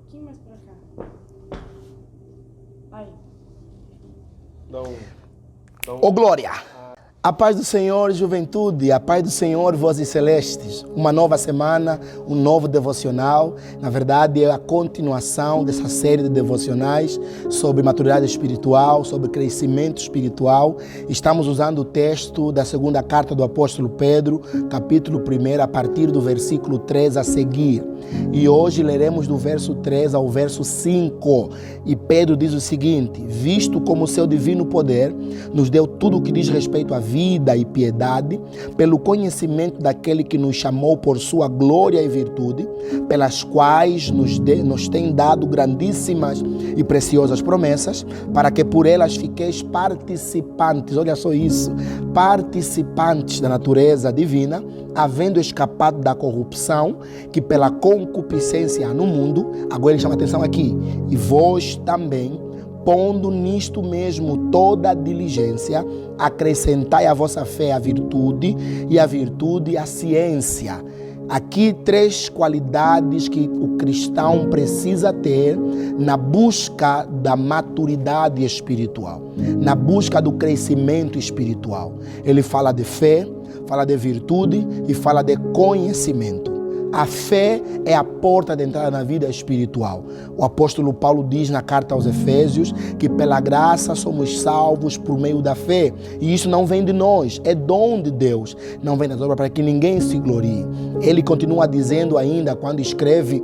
pouquinho mais pra cá. Aí. Ô glória! A paz do Senhor, juventude, a paz do Senhor, vozes celestes. Uma nova semana, um novo devocional. Na verdade, é a continuação dessa série de devocionais sobre maturidade espiritual, sobre crescimento espiritual. Estamos usando o texto da segunda carta do apóstolo Pedro, capítulo 1, a partir do versículo 3 a seguir. E hoje leremos do verso 3 ao verso 5. E Pedro diz o seguinte: visto como o seu divino poder nos deu tudo o que diz respeito à vida e piedade, pelo conhecimento daquele que nos chamou por sua glória e virtude, pelas quais nos tem dado grandíssimas e preciosas promessas, para que por elas fiqueis participantes, olha só isso, participantes da natureza divina, havendo escapado da corrupção que pela concupiscência há no mundo. Agora ele chama atenção aqui: e vós também, pondo nisto mesmo toda a diligência, acrescentai à vossa fé a virtude, e a virtude a ciência. Aqui 3 qualidades que o cristão precisa ter na busca da maturidade espiritual, na busca do crescimento espiritual. Ele fala de fé, fala de virtude e fala de conhecimento. A fé é a porta de entrada na vida espiritual. O apóstolo Paulo diz na carta aos Efésios que pela graça somos salvos por meio da fé. E isso não vem de nós, é dom de Deus. Não vem das obras para que ninguém se glorie. Ele continua dizendo ainda, quando escreve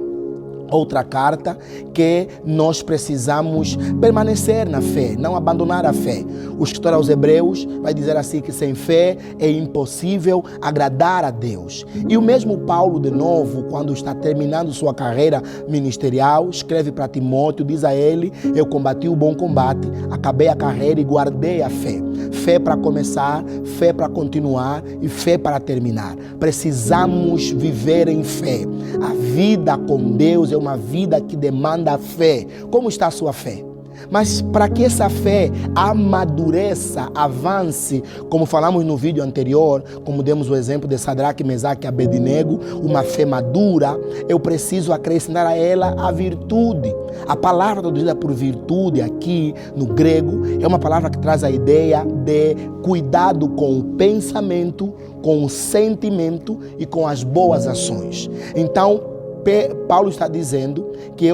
outra carta, que nós precisamos permanecer na fé, não abandonar a fé. O escritor aos Hebreus vai dizer assim que sem fé é impossível agradar a Deus. E o mesmo Paulo, de novo, quando está terminando sua carreira ministerial, escreve para Timóteo, diz a ele: eu combati o bom combate, acabei a carreira e guardei a fé. Fé para começar, fé para continuar e fé para terminar. Precisamos viver em fé. A vida com Deus é uma vida que demanda fé. Como está a sua fé? Mas para que essa fé amadureça, avance, como falamos no vídeo anterior, como demos o exemplo de Sadraque, Mesaque e Abednego, uma fé madura, eu preciso acrescentar a ela a virtude. A palavra traduzida por virtude aqui no grego é uma palavra que traz a ideia de cuidado com o pensamento, com o sentimento e com as boas ações. Então, Pedro está dizendo que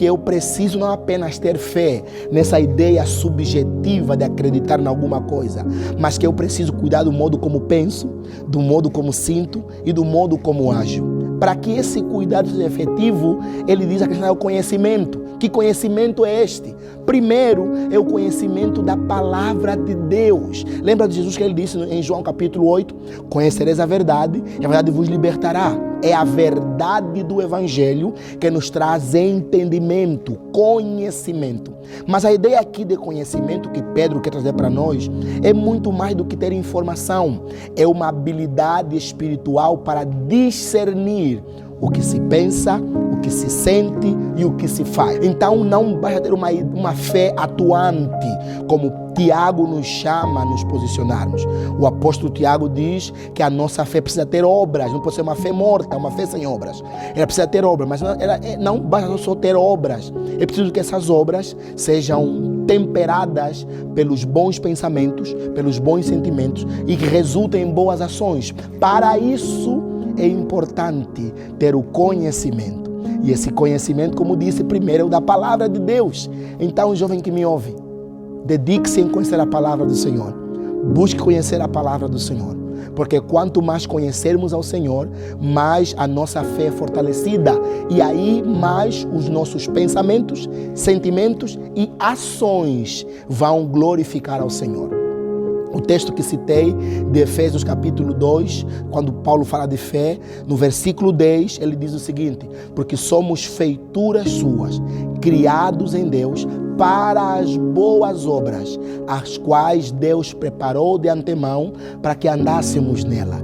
eu preciso não apenas ter fé nessa ideia subjetiva de acreditar em alguma coisa, mas que eu preciso cuidar do modo como penso, do modo como sinto e do modo como ajo. Para que esse cuidado seja efetivo, ele diz acrescentar o conhecimento. Que conhecimento é este? Primeiro, é o conhecimento da palavra de Deus. Lembra de Jesus que ele disse em João capítulo 8? Conhecereis a verdade e a verdade vos libertará. É a verdade do Evangelho que nos traz entendimento, conhecimento. Mas a ideia aqui de conhecimento que Pedro quer trazer para nós é muito mais do que ter informação. É uma habilidade espiritual para discernir o que se pensa, o que se sente e o que se faz. Então não basta ter uma fé atuante, como Tiago nos chama a nos posicionarmos. O apóstolo Tiago diz que a nossa fé precisa ter obras, não pode ser uma fé morta, uma fé sem obras. Ela precisa ter obras, mas não basta só ter obras. É preciso que essas obras sejam temperadas pelos bons pensamentos, pelos bons sentimentos e que resultem em boas ações. Para isso é importante ter o conhecimento. E esse conhecimento, como disse, primeiro é o da palavra de Deus. Então, jovem que me ouve, dedique-se em conhecer a palavra do Senhor. Busque conhecer a palavra do Senhor. Porque quanto mais conhecermos ao Senhor, mais a nossa fé é fortalecida. E aí, mais os nossos pensamentos, sentimentos e ações vão glorificar ao Senhor. O texto que citei de Efésios capítulo 2, quando Paulo fala de fé, no versículo 10, ele diz o seguinte: porque somos feituras suas, criados em Deus para as boas obras, as quais Deus preparou de antemão para que andássemos nela.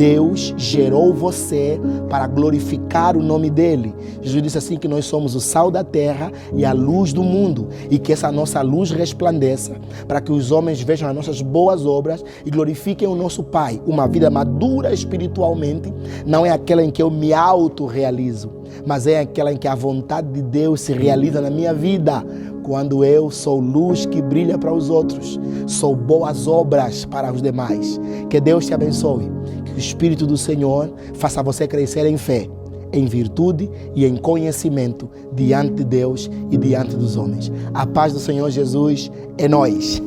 Deus gerou você para glorificar o nome dele. Jesus disse assim que nós somos o sal da terra e a luz do mundo, e que essa nossa luz resplandeça para que os homens vejam as nossas boas obras e glorifiquem o nosso Pai. Uma vida madura espiritualmente não é aquela em que eu me autorrealizo, mas é aquela em que a vontade de Deus se realiza na minha vida. Quando eu sou luz que brilha para os outros, sou boas obras para os demais. Que Deus te abençoe. Que o Espírito do Senhor faça você crescer em fé, em virtude e em conhecimento diante de Deus e diante dos homens. A paz do Senhor Jesus é nós.